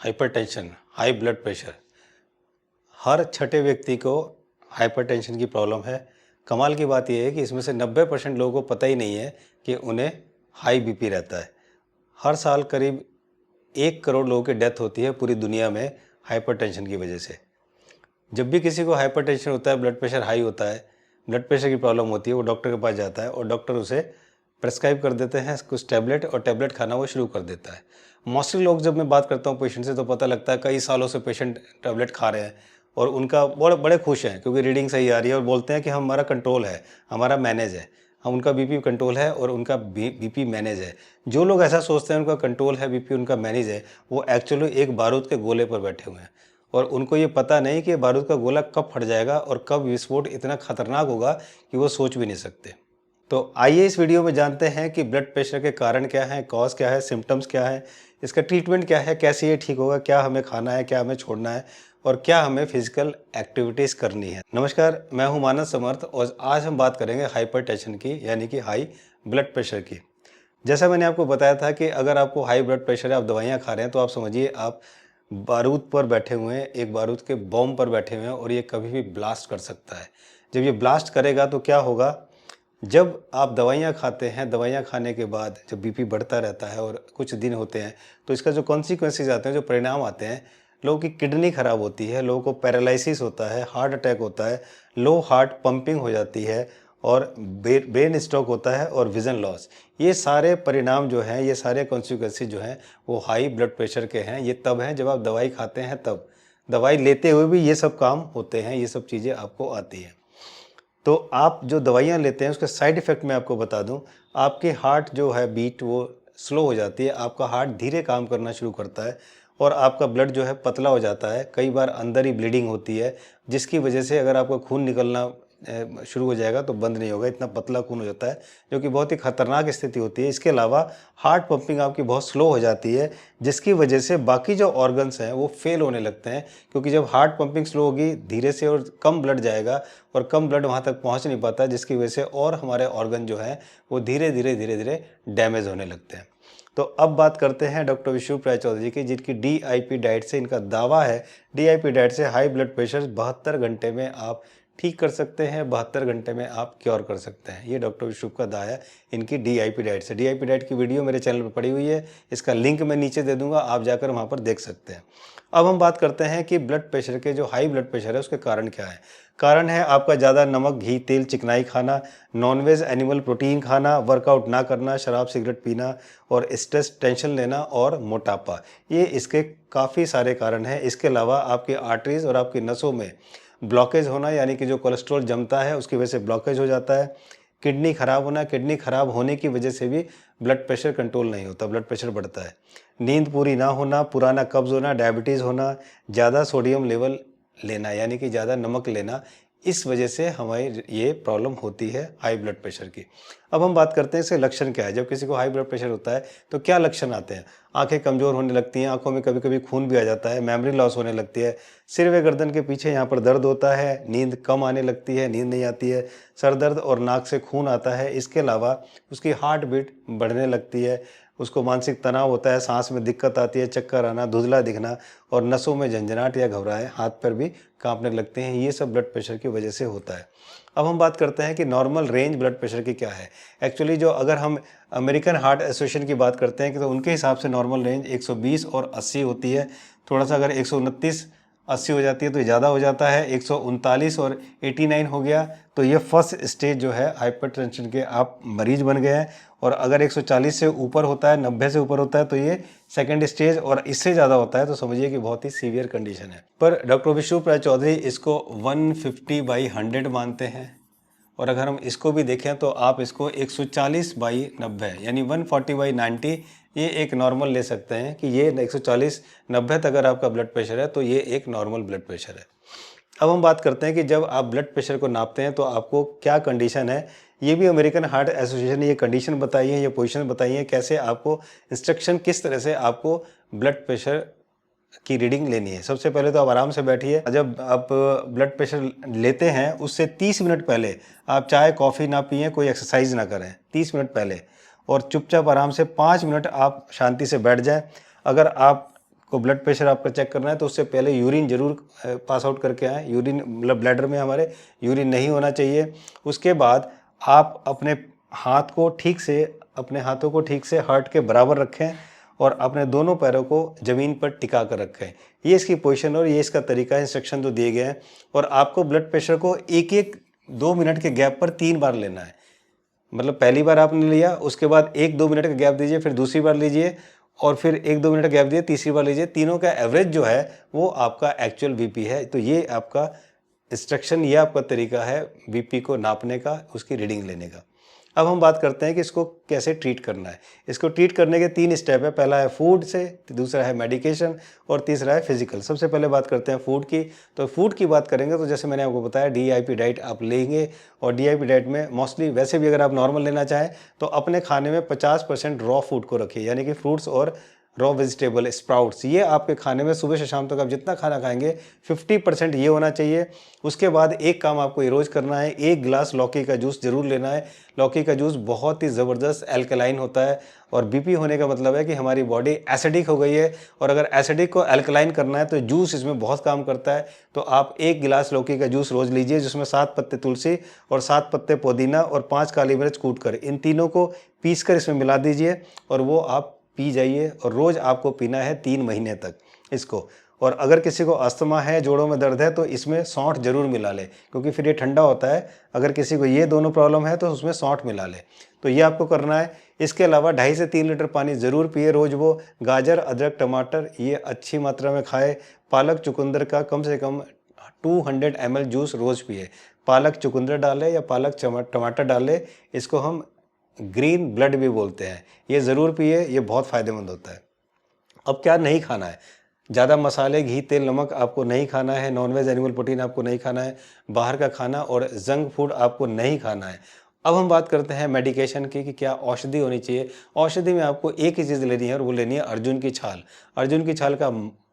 Hypertension, high blood pressure, हर छठे व्यक्ति को हाइपरटेंशन की प्रॉब्लम है। कमाल की बात यह है कि इसमें से 90% लोगों को पता ही नहीं है कि उन्हें हाई बीपी रहता है। हर साल करीब 1 करोड़ लोगों की डेथ होती है पूरी दुनिया में हाइपरटेंशन की वजह से। जब भी किसी को हाइपरटेंशन होता है, ब्लड प्रेशर हाई होता है, ब्लड प्रेशर की प्रॉब्लम होती है, वो डॉक्टर के पास जाता है और डॉक्टर उसे प्रेस्क्राइब कर देते हैं कुछ टैबलेट, और टैबलेट खाना वो शुरू कर देता है। मोस्टली लोग, जब मैं बात करता हूँ पेशेंट से, तो पता लगता है कई सालों से पेशेंट टैबलेट खा रहे हैं और उनका बड़े बड़े खुश हैं क्योंकि रीडिंग सही आ रही है और बोलते हैं कि हमारा कंट्रोल है, हमारा मैनेज है, हम उनका बीपी कंट्रोल है और उनका बीपी मैनेज है। जो लोग ऐसा सोचते हैं उनका कंट्रोल है, बीपी उनका मैनेज है, वो एक्चुअली एक बारूद के गोले पर बैठे हुए हैं और उनको ये पता नहीं कि बारूद का गोला कब फट जाएगा और कब विस्फोट इतना खतरनाक होगा कि वो सोच भी नहीं सकते। तो आइए इस वीडियो में जानते हैं कि ब्लड प्रेशर के कारण क्या हैं, कॉज क्या है, सिम्टम्स क्या है, इसका ट्रीटमेंट क्या है, कैसे ये ठीक होगा, क्या हमें खाना है, क्या हमें छोड़ना है और क्या हमें फिजिकल एक्टिविटीज़ करनी है। नमस्कार, मैं हूं मानस समर्थ और आज हम बात करेंगे हाइपरटेंशन की, यानी कि हाई ब्लड प्रेशर की। जैसा मैंने आपको बताया था कि अगर आपको हाई ब्लड प्रेशर है, आप दवाइयाँ खा रहे हैं, तो आप समझिए आप बारूद पर बैठे हुए हैं, एक बारूद के बॉम्ब पर बैठे हुए हैं और ये कभी भी ब्लास्ट कर सकता है। जब ये ब्लास्ट करेगा तो क्या होगा, जब आप दवाइयाँ खाते हैं, दवाइयाँ खाने के बाद जब बीपी बढ़ता रहता है और कुछ दिन होते हैं, तो इसका जो कॉन्सिक्वेंसेस आते हैं, जो परिणाम आते हैं, लोगों की किडनी खराब होती है, लोगों को पैरालिसिस होता है, हार्ट अटैक होता है, लो हार्ट पंपिंग हो जाती है और ब्रेन स्ट्रोक होता है और विज़न लॉस। ये सारे परिणाम जो हैं, ये सारे कॉन्सिक्वेंसेस जो हैं, वो हाई ब्लड प्रेशर के हैं। ये तब हैं जब आप दवाई खाते हैं तब। दवाई लेते हुए भी ये सब काम होते हैं, ये सब चीज़ें आपको आती हैं। तो आप जो दवाइयाँ लेते हैं उसके साइड इफ़ेक्ट मैं आपको बता दूं, आपके हार्ट जो है बीट वो स्लो हो जाती है, आपका हार्ट धीरे काम करना शुरू करता है और आपका ब्लड जो है पतला हो जाता है। कई बार अंदर ही ब्लीडिंग होती है, जिसकी वजह से अगर आपका खून निकलना शुरू हो जाएगा तो बंद नहीं होगा, इतना पतला खून हो जाता है, जो कि बहुत ही खतरनाक स्थिति होती है। इसके अलावा हार्ट पंपिंग आपकी बहुत स्लो हो जाती है, जिसकी वजह से बाकी जो ऑर्गन्स हैं वो फेल होने लगते हैं, क्योंकि जब हार्ट पंपिंग स्लो होगी, धीरे से और कम ब्लड जाएगा और कम ब्लड वहाँ तक पहुँच नहीं पाता, जिसकी वजह से और हमारे ऑर्गन जो हैं वो धीरे धीरे डैमेज होने लगते हैं। तो अब बात करते हैं डॉक्टर विशुभ रायचौधरी की, जिनकी DIP डाइट से, इनका दावा है, DIP डाइट से हाई ब्लड प्रेशर 72 घंटे में आप ठीक कर सकते हैं, 72 घंटे में आप क्योर कर सकते हैं। ये डॉक्टर विशुभ का दावा है इनकी DIP डाइट से। DIP डाइट की वीडियो मेरे चैनल पर पड़ी हुई है, इसका लिंक मैं नीचे दे दूंगा, आप जाकर वहाँ पर देख सकते हैं। अब हम बात करते हैं कि ब्लड प्रेशर के, जो हाई ब्लड प्रेशर है, उसके कारण क्या है। कारण है आपका ज़्यादा नमक, घी, तेल, चिकनाई खाना, नॉनवेज एनिमल प्रोटीन खाना, वर्कआउट ना करना, शराब सिगरेट पीना और स्ट्रेस टेंशन लेना और मोटापा। ये इसके काफ़ी सारे कारण हैं। इसके अलावा आपकी आर्टरीज और आपकी नसों में ब्लॉकेज होना, यानी कि जो कोलेस्ट्रॉल जमता है उसकी वजह से ब्लॉकेज हो जाता है। किडनी खराब होना, किडनी खराब होने की वजह से भी ब्लड प्रेशर कंट्रोल नहीं होता, ब्लड प्रेशर बढ़ता है। नींद पूरी ना होना, पुराना कब्ज़ होना, डायबिटीज़ होना, ज़्यादा सोडियम लेवल लेना, यानी कि ज़्यादा नमक लेना, इस वजह से हमारी ये प्रॉब्लम होती है हाई ब्लड प्रेशर की। अब हम बात करते हैं इसके लक्षण क्या है। जब किसी को हाई ब्लड प्रेशर होता है तो क्या लक्षण आते हैं। आंखें कमज़ोर होने लगती हैं, आंखों में कभी कभी खून भी आ जाता है, मेमोरी लॉस होने लगती है, सिर व गर्दन के पीछे यहाँ पर दर्द होता है, नींद कम आने लगती है, नींद नहीं आती है, सर दर्द और नाक से खून आता है। इसके अलावा उसकी हार्ट बीट बढ़ने लगती है, उसको मानसिक तनाव होता है, सांस में दिक्कत आती है, चक्कर आना, धुंधला दिखना और नसों में झंझनाहट या घबराहट, हाथ पैर भी कांपने लगते हैं। ये सब ब्लड प्रेशर की वजह से होता है। अब हम बात करते हैं कि नॉर्मल रेंज ब्लड प्रेशर की क्या है। एक्चुअली जो, अगर हम अमेरिकन हार्ट एसोसिएशन की बात करते हैं कि, तो उनके हिसाब से नॉर्मल रेंज 120 और 80 होती है। थोड़ा सा अगर 129 80 हो जाती है तो ज़्यादा हो जाता है। 139 और 89 हो गया तो ये फर्स्ट स्टेज जो है हाइपरटेंशन के, आप मरीज बन गए हैं। और अगर 140 से ऊपर होता है, 90 से ऊपर होता है, तो ये सेकंड स्टेज, और इससे ज़्यादा होता है तो समझिए कि बहुत ही सीवियर कंडीशन है। पर डॉक्टर विशुभ रायचौधरी इसको 150/100 मानते हैं, और अगर हम इसको भी देखें तो आप इसको 140/90 यानी 140/90 ये एक नॉर्मल ले सकते हैं कि ये 140/90 तक अगर आपका ब्लड प्रेशर है तो ये एक नॉर्मल ब्लड प्रेशर है। अब हम बात करते हैं कि जब आप ब्लड प्रेशर को नापते हैं तो आपको क्या कंडीशन है। ये भी अमेरिकन हार्ट एसोसिएशन ने ये कंडीशन बताई है, ये पोजीशन बताई है, कैसे आपको इंस्ट्रक्शन, किस तरह से आपको ब्लड प्रेशर की रीडिंग लेनी है। सबसे पहले तो आप आराम से बैठिए। जब आप ब्लड प्रेशर लेते हैं उससे 30 मिनट पहले आप चाय कॉफ़ी ना पिएं, कोई एक्सरसाइज ना करें 30 मिनट पहले, और चुपचाप आराम से 5 मिनट आप शांति से बैठ जाएं। अगर आप को ब्लड प्रेशर आपका चेक करना है तो उससे पहले यूरिन जरूर पास आउट करके आएँ। यूरिन मतलब ब्लैडर में हमारे यूरिन नहीं होना चाहिए। उसके बाद आप अपने हाथों को ठीक से हार्ट के बराबर रखें और अपने दोनों पैरों को ज़मीन पर टिका कर रखें। ये इसकी पोजीशन और ये इसका तरीका है, इंस्ट्रक्शन जो दिए गए हैं। और आपको ब्लड प्रेशर को एक एक 2 मिनट के गैप पर 3 बार लेना है। मतलब पहली बार आपने लिया, उसके बाद 1-2 मिनट का गैप दीजिए, फिर दूसरी बार लीजिए और फिर 1-2 मिनट का गैप दिए, तीसरी बार लीजिए। तीनों का एवरेज जो है वो आपका एक्चुअल बीपी है। तो ये आपका इंस्ट्रक्शन, ये आपका तरीका है बीपी को नापने का, उसकी रीडिंग लेने का। अब हम बात करते हैं कि इसको कैसे ट्रीट करना है। इसको ट्रीट करने के 3 स्टेप है। पहला है फूड से, दूसरा है मेडिकेशन और तीसरा है फिजिकल। सबसे पहले बात करते हैं फूड की। तो फूड की बात करेंगे तो जैसे मैंने आपको बताया DIP डाइट आप लेंगे और DIP डाइट में मोस्टली वैसे भी अगर आप नॉर्मल लेना चाहें तो अपने खाने में 50% रॉ फूड को रखिए, यानी कि फ्रूट्स और रॉ वेजिटेबल, स्प्राउट्स। ये आपके खाने में सुबह से शाम तक आप जितना खाना खाएंगे 50% ये होना चाहिए। उसके बाद एक काम आपको ये रोज़ करना है, 1 गिलास लौकी का जूस ज़रूर लेना है। लौकी का जूस बहुत ही ज़बरदस्त एल्कलाइन होता है और बीपी होने का मतलब है कि हमारी बॉडी एसिडिक हो गई है और अगर एसिडिक को एल्कलाइन करना है तो जूस इसमें बहुत काम करता है। तो आप 1 गिलास लौकी का जूस रोज़ लीजिए, जिसमें 7 पत्ते तुलसी और 7 पत्ते पुदीना और 5 काली मिर्च कूट कर, इन तीनों को पीस कर इसमें मिला दीजिए और वो आप पी जाइए। और रोज़ आपको पीना है 3 महीने तक इसको। और अगर किसी को अस्थमा है, जोड़ों में दर्द है, तो इसमें सौंठ जरूर मिला ले, क्योंकि फिर ये ठंडा होता है। अगर किसी को ये दोनों प्रॉब्लम है तो उसमें सौंठ मिला ले। तो ये आपको करना है। इसके अलावा 2.5 से 3 लीटर पानी ज़रूर पिए रोज़। वो गाजर, अदरक, टमाटर ये अच्छी मात्रा में खाए। पालक चुकंदर का कम से कम 200 ml जूस रोज़ पिए। पालक चुकंदर डालें या पालक टमाटर डालें, इसको हम ग्रीन ब्लड भी बोलते हैं। ये ज़रूर पिए, ये बहुत फ़ायदेमंद होता है। अब क्या नहीं खाना है, ज़्यादा मसाले, घी, तेल, नमक आपको नहीं खाना है। नॉनवेज, एनिमल प्रोटीन आपको नहीं खाना है। बाहर का खाना और जंक फूड आपको नहीं खाना है। अब हम बात करते हैं मेडिकेशन की कि क्या औषधि होनी चाहिए। औषधि में आपको एक ही चीज़ लेनी है और वो लेनी है अर्जुन की छाल। अर्जुन की छाल का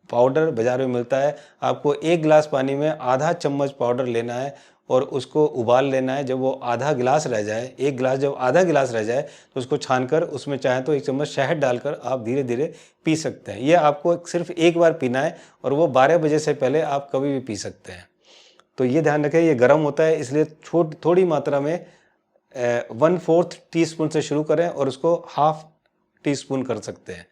पाउडर बाज़ार में मिलता है। आपको 1 गिलास पानी में आधा चम्मच पाउडर लेना है और उसको उबाल लेना है। जब वो आधा गिलास रह जाए, 1 गिलास जब आधा गिलास रह जाए तो उसको छानकर उसमें चाहे तो 1 चम्मच शहद डालकर आप धीरे धीरे पी सकते हैं। ये आपको सिर्फ एक बार पीना है और वो 12 बजे से पहले आप कभी भी पी सकते हैं। तो ये ध्यान रखें, ये गर्म होता है, इसलिए थोड़ी मात्रा में 1/4 टीस्पून से शुरू करें और उसको ½ टीस्पून कर सकते हैं।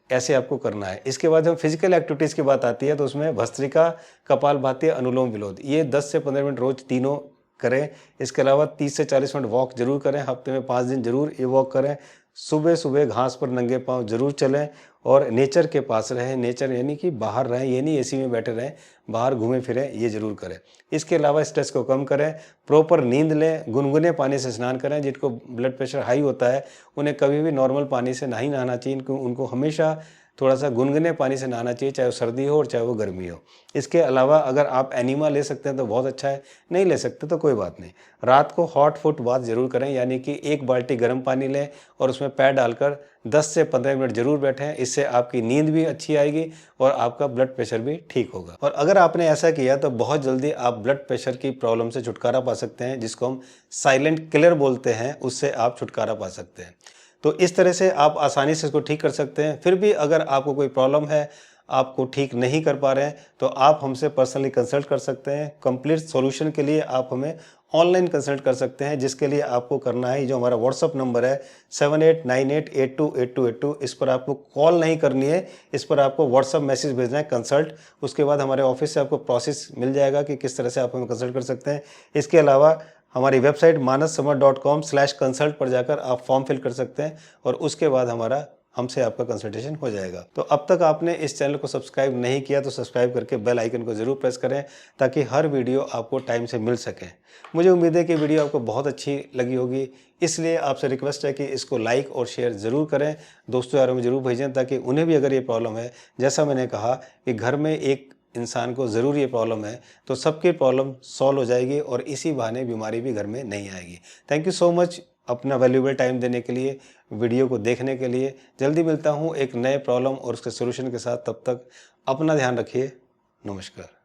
ऐसे आपको करना है। इसके बाद जब फिजिकल एक्टिविटीज़ की बात आती है तो उसमें भस्त्रिका, कपालभाति, अनुलोम विलोम, ये 10 से 15 मिनट रोज तीनों करें। इसके अलावा 30 से 40 मिनट वॉक जरूर करें। हफ्ते में 5 दिन जरूर ये वॉक करें। सुबह सुबह घास पर नंगे पांव जरूर चलें और नेचर के पास रहें। नेचर यानी कि बाहर रहें, ये नहीं एसी में बैठे रहें, बाहर घूमें फिरें, ये जरूर करें। इसके अलावा स्ट्रेस को कम करें, प्रॉपर नींद लें, गुनगुने पानी से स्नान करें। जिनको ब्लड प्रेशर हाई होता है उन्हें कभी भी नॉर्मल पानी से नहीं नहाना चाहिए, उनको हमेशा थोड़ा सा गुनगुने पानी से नहाना चाहिए, चाहे वो सर्दी हो और चाहे वो गर्मी हो। इसके अलावा अगर आप एनीमा ले सकते हैं तो बहुत अच्छा है, नहीं ले सकते तो कोई बात नहीं। रात को हॉट फुट बाथ जरूर करें, यानी कि 1 बाल्टी गर्म पानी लें और उसमें पैर डालकर 10 से 15 मिनट जरूर बैठें। इससे आपकी नींद भी अच्छी आएगी और आपका ब्लड प्रेशर भी ठीक होगा। और अगर आपने ऐसा किया तो बहुत जल्दी आप ब्लड प्रेशर की प्रॉब्लम से छुटकारा पा सकते हैं, जिसको हम साइलेंट किलर बोलते हैं, उससे आप छुटकारा पा सकते हैं। तो इस तरह से आप आसानी से इसको ठीक कर सकते हैं। फिर भी अगर आपको कोई प्रॉब्लम है, आपको ठीक नहीं कर पा रहे हैं, तो आप हमसे पर्सनली कंसल्ट कर सकते हैं। कंप्लीट सॉल्यूशन के लिए आप हमें ऑनलाइन कंसल्ट कर सकते हैं, जिसके लिए आपको करना है, जो हमारा व्हाट्सअप नंबर है 7898828282, इस पर आपको कॉल नहीं करनी है, इस पर आपको व्हाट्सअप मैसेज भेजना है कंसल्ट। उसके बाद हमारे ऑफिस से आपको प्रोसेस मिल जाएगा कि किस तरह से आप हमें कंसल्ट कर सकते हैं। इसके अलावा हमारी वेबसाइट manassamar.com/consult पर जाकर आप फॉर्म फिल कर सकते हैं और उसके बाद हमसे आपका कंसल्टेशन हो जाएगा। तो अब तक आपने इस चैनल को सब्सक्राइब नहीं किया तो सब्सक्राइब करके बेल आइकन को ज़रूर प्रेस करें, ताकि हर वीडियो आपको टाइम से मिल सके। मुझे उम्मीद है कि वीडियो आपको बहुत अच्छी लगी होगी, इसलिए आपसे रिक्वेस्ट है कि इसको लाइक और शेयर ज़रूर करें, दोस्तों यारों में ज़रूर भेजें, ताकि उन्हें भी अगर ये प्रॉब्लम है, जैसा मैंने कहा कि घर में एक इंसान को ज़रूर ये प्रॉब्लम है, तो सबकी प्रॉब्लम सॉल्व हो जाएगी और इसी बहाने बीमारी भी घर में नहीं आएगी। थैंक यू सो मच अपना वैल्यूएबल टाइम देने के लिए, वीडियो को देखने के लिए। जल्दी मिलता हूँ एक नए प्रॉब्लम और उसके सोल्यूशन के साथ। तब तक अपना ध्यान रखिए। नमस्कार।